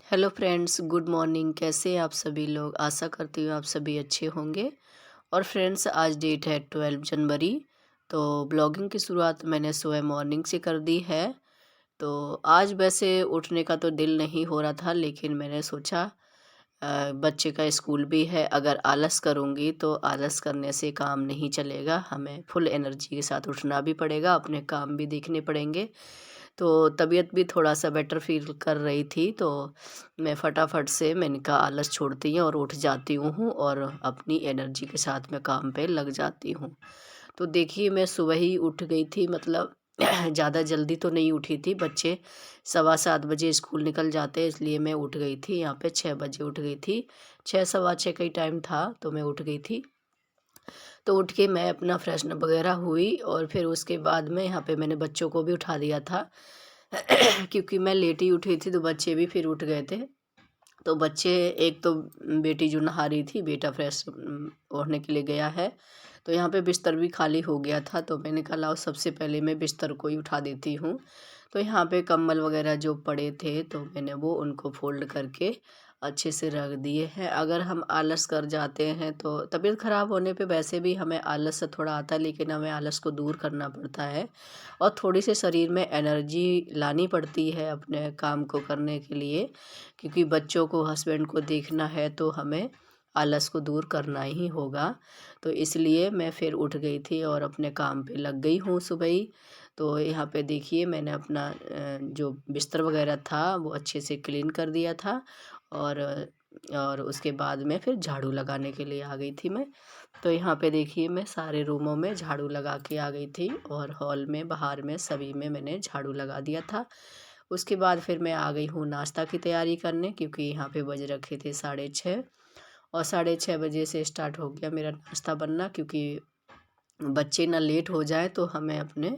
Hello friends, good morning. कैसे हैं आप सभी लोग? आशा करती हूँ आप सभी अच्छे होंगे। और फ्रेंड्स, आज डेट है 12 जनवरी। तो ब्लॉगिंग की शुरुआत मैंने सुबह मॉर्निंग से कर दी है। तो आज वैसे उठने का तो दिल नहीं हो रहा था, लेकिन मैंने सोचा बच्चे का स्कूल भी है, अगर आलस करूँगी तो आलस करने से काम नहीं चलेगा। हमें फुल एनर्जी के साथ उठना भी पड़ेगा, अपने काम भी देखने पड़ेंगे। तो तबीयत भी थोड़ा-सा बेटर फ़ील कर रही थी, तो मैं फटाफट से मैंने कहा आलस छोड़ती हूँ और उठ जाती हूँ और अपनी एनर्जी के साथ मैं काम पे लग जाती हूँ। तो देखिए, मैं सुबह ही उठ गई थी, मतलब ज़्यादा जल्दी तो नहीं उठी थी। बच्चे सवा 7 बजे स्कूल निकल जाते हैं, इसलिए मैं उठ गई थी। यहाँ पे 6 बजे उठ गई थी। 6 सवा 6 का ही टाइम था, तो मैं उठ गई थी। तो उठ के मैं अपना फ्रेशन वगैरह हुई और फिर उसके बाद में यहाँ पे मैंने बच्चों को भी उठा दिया था। क्योंकि मैं लेट ही उठी थी, तो बच्चे भी फिर उठ गए थे। तो बच्चे, एक तो बेटी जो नहा रही थी, बेटा फ्रेश होने के लिए गया है। तो यहाँ पे बिस्तर भी खाली हो गया था, तो मैंने कहा लाओ सबसे पहले मैं बिस्तर को ही उठा देती हूँ। तो यहाँ पे कंबल वगैरह जो पड़े थे, तो मैंने वो उनको फ़ोल्ड करके अच्छे से रख दिए हैं। अगर हम आलस कर जाते हैं तो तबीयत ख़राब होने पे वैसे भी हमें आलस से थोड़ा आता है, लेकिन हमें आलस को दूर करना पड़ता है और थोड़ी सी शरीर में एनर्जी लानी पड़ती है अपने काम को करने के लिए। क्योंकि बच्चों को, हस्बैंड को देखना है, तो हमें आलस को दूर करना ही होगा। तो इसलिए मैं फिर उठ गई थी और अपने काम पे लग गई हूँ सुबह ही। तो यहाँ पे देखिए, मैंने अपना जो बिस्तर वगैरह था वो अच्छे से क्लीन कर दिया था। और उसके बाद में फिर झाड़ू लगाने के लिए आ गई थी मैं। तो यहाँ पे देखिए, मैं सारे रूमों में झाड़ू लगा के आ गई थी और हॉल में, बाहर में, सभी में मैंने झाड़ू लगा दिया था। उसके बाद फिर मैं आ गई हूँ नाश्ता की तैयारी करने, क्योंकि यहाँ पे बज रखे थे 6:30 और 6:30 बजे से स्टार्ट हो गया मेरा नाश्ता बनना। क्योंकि बच्चे ना लेट हो जाए तो हमें अपने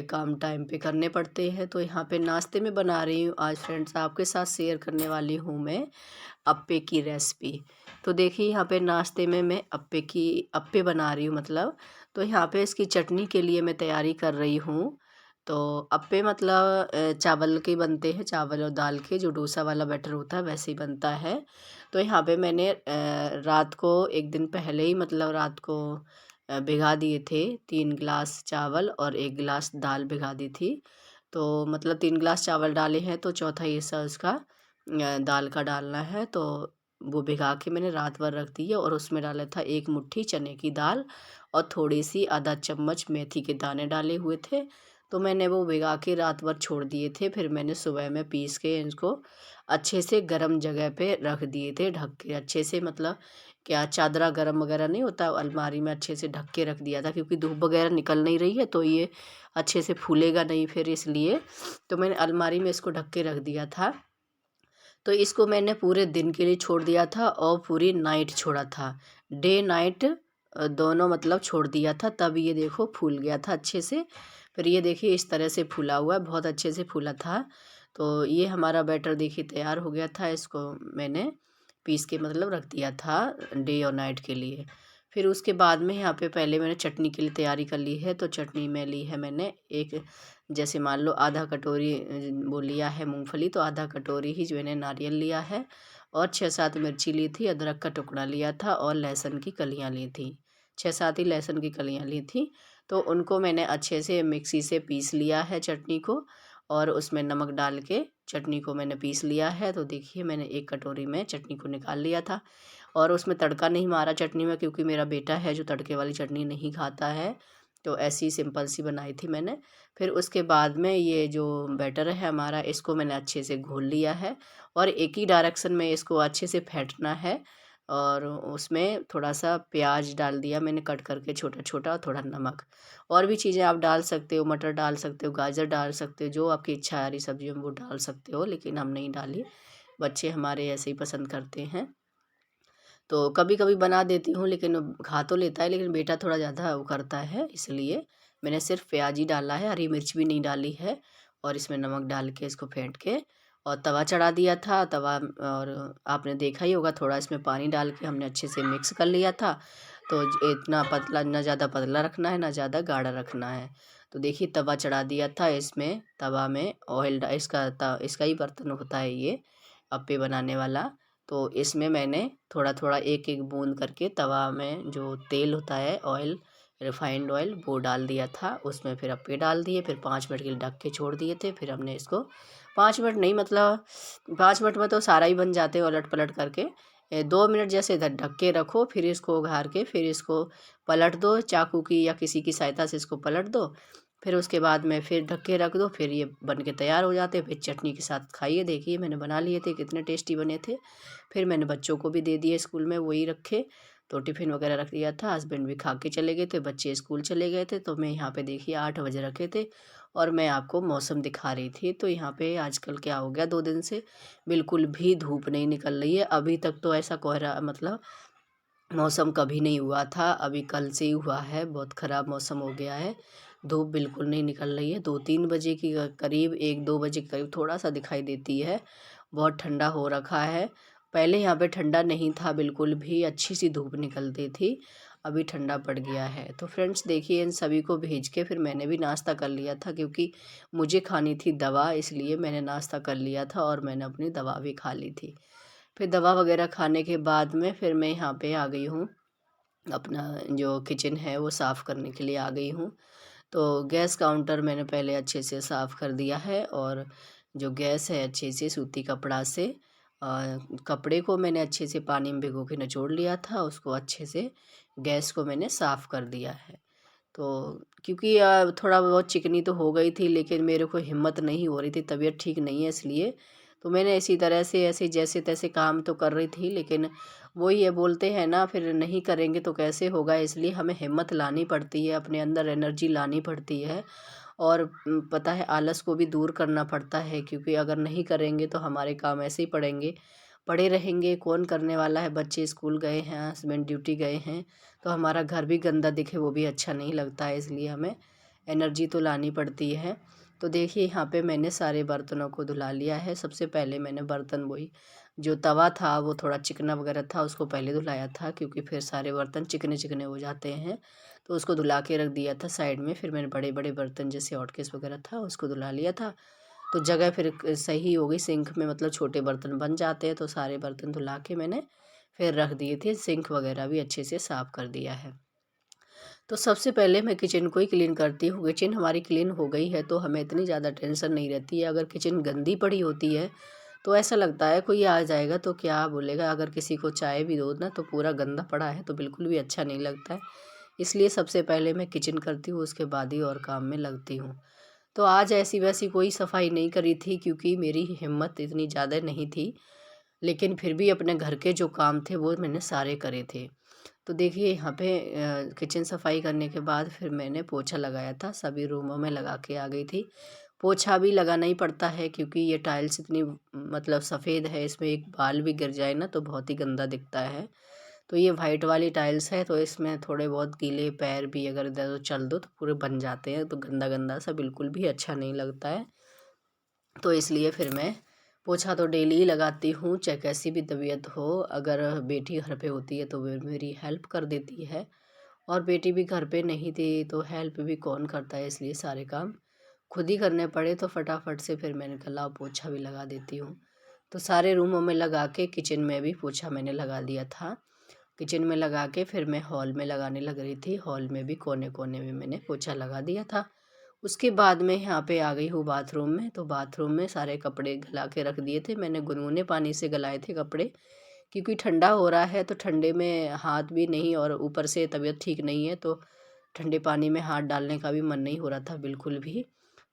काम टाइम पे करने पड़ते हैं। तो यहाँ पे नाश्ते में बना रही हूँ आज फ्रेंड्स, आपके साथ शेयर करने वाली हूँ मैं अप्पे की रेसिपी। तो देखिए, यहाँ पे नाश्ते में मैं अप्पे बना रही हूँ, मतलब। तो यहाँ पे इसकी चटनी के लिए मैं तैयारी कर रही हूँ। तो अप्पे मतलब चावल के बनते हैं, चावल और दाल के, जो डोसा वाला बैटर होता है वैसे ही बनता है। तो यहाँ पे मैंने रात को, एक दिन पहले ही, मतलब रात को भिगा दिए थे। 3 गिलास चावल और 1 गिलास दाल भिगा दी थी। तो मतलब 3 गिलास चावल डाले हैं, तो चौथा हिस्सा उसका दाल का डालना है। तो वो भिगा के मैंने रात भर रख दी है और उसमें डाला था 1 मुट्ठी चने की दाल और थोड़ी सी आधा चम्मच मेथी के दाने डाले हुए थे। तो मैंने वो भिगा के रात भर छोड़ दिए थे। फिर मैंने सुबह में पीस के इनको अच्छे से गर्म जगह पे रख दिए थे, ढक के अच्छे से, मतलब क्या चादरा गरम वगैरह नहीं होता, अलमारी में अच्छे से ढक के रख दिया था। क्योंकि धूप वगैरह निकल नहीं रही है, तो ये अच्छे से फूलेगा नहीं फिर, इसलिए तो मैंने अलमारी में इसको ढक के रख दिया था। तो इसको मैंने पूरे दिन के लिए छोड़ दिया था और पूरी नाइट छोड़ा था। डे नाइट दोनों, मतलब छोड़ दिया था, तब ये देखो फूल गया था अच्छे से। फिर ये देखिए इस तरह से फूला हुआ है, बहुत अच्छे से फूला था। तो ये हमारा बैटर देखिए तैयार हो गया था। इसको मैंने पीस के, मतलब रख दिया था डे और नाइट के लिए। फिर उसके बाद में यहाँ पे पहले मैंने चटनी के लिए तैयारी कर ली है। तो चटनी में ली है मैंने एक, जैसे मान लो आधा कटोरी वो लिया है मूंगफली, तो आधा कटोरी ही जो मैंने नारियल लिया है। और 6-7 मिर्ची ली थी, अदरक का टुकड़ा लिया था और लहसुन की कलियां ली थी। 6-7 ही लहसुन की कलियां ली थी। तो उनको मैंने अच्छे से मिक्सी से पीस लिया है चटनी को, और उसमें नमक डाल के चटनी को मैंने पीस लिया है। तो देखिए, मैंने एक कटोरी में चटनी को निकाल लिया था और उसमें तड़का नहीं मारा चटनी में, क्योंकि मेरा बेटा है जो तड़के वाली चटनी नहीं खाता है। तो ऐसी सिंपल सी बनाई थी मैंने। फिर उसके बाद में ये जो बैटर है हमारा, इसको मैंने अच्छे से घोल लिया है और एक ही डायरेक्शन में इसको अच्छे से फेंटना है। और उसमें थोड़ा सा प्याज डाल दिया मैंने कट करके छोटा छोटा, और थोड़ा नमक। और भी चीज़ें आप डाल सकते हो, मटर डाल सकते हो, गाजर डाल सकते हो, जो आपकी इच्छा है हरी सब्जियों में वो डाल सकते हो, लेकिन हम नहीं डाली। बच्चे हमारे ऐसे ही पसंद करते हैं। तो कभी कभी बना देती हूँ, लेकिन वो खा तो लेता है, लेकिन बेटा थोड़ा ज़्यादा वो करता है, इसलिए मैंने सिर्फ प्याज ही डाला है, हरी मिर्च भी नहीं डाली है। और इसमें नमक डाल के इसको फेंट के और तवा चढ़ा दिया था तवा। और आपने देखा ही होगा, थोड़ा इसमें पानी डाल के हमने अच्छे से मिक्स कर लिया था। तो इतना पतला, ना ज़्यादा पतला रखना है, ना ज़्यादा गाढ़ा रखना है। तो देखिए तवा चढ़ा दिया था, इसमें तवा में ऑयल इसका ही बर्तन होता है ये अप्पे बनाने वाला। तो इसमें मैंने थोड़ा थोड़ा एक एक बूंद करके तवा में जो तेल होता है ऑयल, रिफाइंड ऑयल, वो डाल दिया था। उसमें फिर अप्पे डाल दिए, फिर 5 मिनट के लिए ढक के छोड़ दिए थे। फिर हमने इसको 5 मिनट नहीं, मतलब 5 मिनट में तो सारा ही बन जाते हैं उलट पलट करके। 2 मिनट जैसे इधर ढक के रखो, फिर इसको उघार के फिर इसको पलट दो, चाकू की या किसी की सहायता से इसको पलट दो। फिर उसके बाद में फिर ढक के रख दो, फिर ये बन के तैयार हो जाते हैं। फिर चटनी के साथ खाइए। देखिए मैंने बना लिए थे, कितने टेस्टी बने थे। फिर मैंने बच्चों को भी दे दिए, स्कूल में वही रखे, तो टिफ़िन वगैरह रख दिया था। हस्बैंड भी खा के चले गए थे, बच्चे स्कूल चले गए थे। तो मैं यहाँ पे देखिए 8 बजे रखे थे और मैं आपको मौसम दिखा रही थी। तो यहाँ पे आजकल क्या हो गया, 2 दिन से बिल्कुल भी धूप नहीं निकल रही है। अभी तक तो ऐसा कोहरा, मतलब मौसम कभी नहीं हुआ था, अभी कल से ही हुआ है। बहुत ख़राब मौसम हो गया है, धूप बिल्कुल नहीं निकल रही है। 2-3 बजे के करीब, 1-2 बजे के करीब थोड़ा सा दिखाई देती है। बहुत ठंडा हो रखा है। पहले यहाँ पे ठंडा नहीं था बिल्कुल भी, अच्छी सी धूप निकलती थी। अभी ठंडा पड़ गया है। तो फ्रेंड्स देखिए, इन सभी को भेज के फिर मैंने भी नाश्ता कर लिया था, क्योंकि मुझे खानी थी दवा, इसलिए मैंने नाश्ता कर लिया था और मैंने अपनी दवा भी खा ली थी। फिर दवा वगैरह खाने के बाद में फिर मैं यहाँ पे आ गई हूँ, अपना जो किचन है वो साफ़ करने के लिए आ गई हूँ। तो गैस काउंटर मैंने पहले अच्छे से साफ़ कर दिया है, और जो गैस है अच्छे से सूती कपड़ा से, कपड़े को मैंने अच्छे से पानी में भिगो के निचोड़ लिया था। उसको अच्छे से गैस को मैंने साफ़ कर दिया है। तो क्योंकि थोड़ा बहुत चिकनी तो हो गई थी, लेकिन मेरे को हिम्मत नहीं हो रही थी, तबीयत ठीक नहीं है इसलिए। तो मैंने इसी तरह से ऐसे जैसे तैसे काम तो कर रही थी, लेकिन वही है, बोलते हैं ना, फिर नहीं करेंगे तो कैसे होगा। इसलिए हमें हिम्मत लानी पड़ती है, अपने अंदर एनर्जी लानी पड़ती है। और पता है, आलस को भी दूर करना पड़ता है, क्योंकि अगर नहीं करेंगे तो हमारे काम ऐसे ही पड़े रहेंगे। कौन करने वाला है, बच्चे स्कूल गए हैं, हस्बैंड ड्यूटी गए हैं, तो हमारा घर भी गंदा दिखे वो भी अच्छा नहीं लगता है। इसलिए हमें एनर्जी तो लानी पड़ती है। तो देखिए यहाँ पे मैंने सारे बर्तनों को धुला लिया है। सबसे पहले मैंने बर्तन, वही जो तवा था वो थोड़ा चिकना वगैरह था, उसको पहले धुलाया था, क्योंकि फिर सारे बर्तन चिकने चिकने हो जाते हैं। तो उसको धुला के रख दिया था साइड में। फिर मैंने बड़े बड़े बर्तन जैसे हॉटकेस वगैरह था उसको धुला लिया था। तो जगह फिर सही हो गई सिंक में, मतलब छोटे बर्तन बन जाते हैं। तो सारे बर्तन धुला के मैंने फिर रख दिए थे। सिंक वगैरह भी अच्छे से साफ़ कर दिया है। तो सबसे पहले मैं किचन को ही क्लीन करती हूँ। किचन हमारी क्लीन हो गई है तो हमें इतनी ज़्यादा टेंशन नहीं रहती है। अगर किचन गंदी पड़ी होती है तो ऐसा लगता है कोई आ जाएगा तो क्या बोलेगा। अगर किसी को चाय भी दो ना तो पूरा गंदा पड़ा है तो बिल्कुल भी अच्छा नहीं लगता है। इसलिए सबसे पहले मैं किचन करती हूँ, उसके बाद ही और काम में लगती हूँ। तो आज ऐसी वैसी कोई सफाई नहीं करी थी, क्योंकि मेरी हिम्मत इतनी ज़्यादा नहीं थी। लेकिन फिर भी अपने घर के जो काम थे वो मैंने सारे करे थे। तो देखिए यहाँ पे किचन सफाई करने के बाद फिर मैंने पोछा लगाया था, सभी रूमों में लगा के आ गई थी। पोछा भी लगाना ही पड़ता है, क्योंकि ये टाइल्स इतनी मतलब सफ़ेद है, इसमें एक बाल भी गिर जाए ना तो बहुत ही गंदा दिखता है। तो ये वाइट वाली टाइल्स है, तो इसमें थोड़े बहुत गीले पैर भी अगर इधर उधर चल दो तो पूरे बन जाते हैं, तो गंदा गंदा सा बिल्कुल भी अच्छा नहीं लगता है। तो इसलिए फिर मैं पोछा तो डेली ही लगाती हूँ, चाहे कैसी भी तबीयत हो। अगर बेटी घर पे होती है तो वो मेरी हेल्प कर देती है, और बेटी भी घर पे नहीं थी तो हेल्प भी कौन करता है। इसलिए सारे काम खुद ही करने पड़े, तो फटाफट से फिर मैंने कहा लाओ पोछा भी लगा देती हूँ। तो सारे रूमों में लगा के किचन में भी पोछा मैंने लगा दिया था। किचन में लगा के फिर मैं हॉल में लगाने लग रही थी। हॉल में भी कोने कोने में मैंने पोछा लगा दिया था। उसके बाद में यहाँ पे आ गई हूँ बाथरूम में। तो बाथरूम में सारे कपड़े गला के रख दिए थे मैंने, गुनगुने पानी से गलाए थे कपड़े, क्योंकि ठंडा हो रहा है तो ठंडे में हाथ भी नहीं, और ऊपर से तबीयत ठीक नहीं है तो ठंडे पानी में हाथ डालने का भी मन नहीं हो रहा था बिल्कुल भी।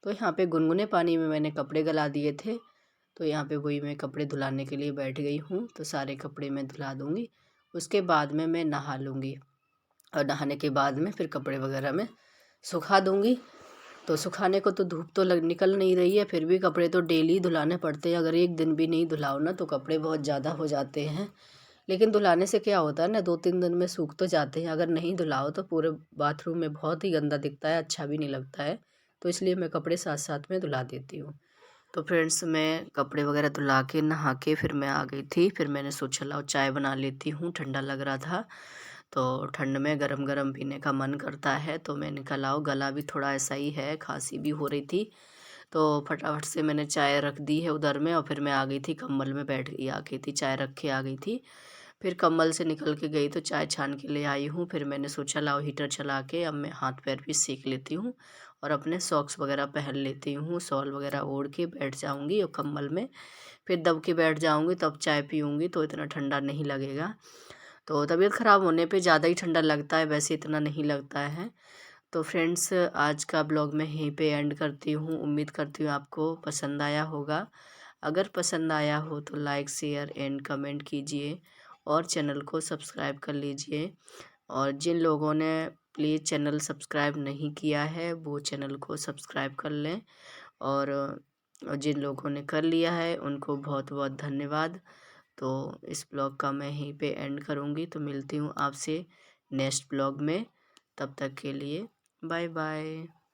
तो यहाँ पे गुनगुने पानी में मैंने कपड़े गला दिए थे। तो यहाँ पे वही मैं कपड़े धुलाने के लिए बैठ गई हूँ। तो सारे कपड़े मैं धुला दूँगी, उसके बाद में मैं नहा लूँगी, और नहाने के बाद में फिर कपड़े वगैरह मैं सुखा दूँगी। तो सुखाने को तो धूप तो निकल नहीं रही है, फिर भी कपड़े तो डेली धुलाने पड़ते हैं। अगर एक दिन भी नहीं धुलाओ ना तो कपड़े बहुत ज़्यादा हो जाते हैं। लेकिन धुलाने से क्या होता है ना, 2-3 दिन में सूख तो जाते हैं। अगर नहीं धुलाओ तो पूरे बाथरूम में बहुत ही गंदा दिखता है, अच्छा भी नहीं लगता है। तो इसलिए मैं कपड़े साथ साथ में धुला देती हूँ। तो फ्रेंड्स मैं कपड़े वगैरह धुला के नहा के फिर मैं आ गई थी। फिर मैंने सोचा लाओ चाय बना लेती हूँ, ठंडा लग रहा था। तो ठंड में गरम गरम पीने का मन करता है, तो मैंने कहा लाओ, गला भी थोड़ा ऐसा ही है, खांसी भी हो रही थी, तो फटाफट से मैंने चाय रख दी है उधर में और फिर मैं आ गई थी कंबल में बैठ गई, आ गई थी चाय रख के आ गई थी। फिर कंबल से निकल के गई तो चाय छान के ले आई हूँ। फिर मैंने सोचा लाओ हीटर चला के अब मैं हाथ पैर भी सेक लेती हूँ और अपने सॉक्स वगैरह पहन लेती हूँ, शॉल वगैरह ओढ़ के बैठ जाऊँगी और कंबल में फिर दब के बैठ जाऊँगी, तब चाय पीऊँगी तो इतना ठंडा नहीं लगेगा। तो तबीयत ख़राब होने पे ज़्यादा ही ठंडा लगता है, वैसे इतना नहीं लगता है। तो फ्रेंड्स, आज का ब्लॉग मैं यहीं पे एंड करती हूँ। उम्मीद करती हूँ आपको पसंद आया होगा। अगर पसंद आया हो तो लाइक शेयर एंड कमेंट कीजिए और चैनल को सब्सक्राइब कर लीजिए। और जिन लोगों ने प्लीज़ चैनल सब्सक्राइब नहीं किया है वो चैनल को सब्सक्राइब कर लें। और जिन लोगों ने कर लिया है उनको बहुत बहुत धन्यवाद। तो इस ब्लॉग का मैं यहीं पे एंड करूँगी, तो मिलती हूँ आपसे नेक्स्ट ब्लॉग में। तब तक के लिए बाय बाय।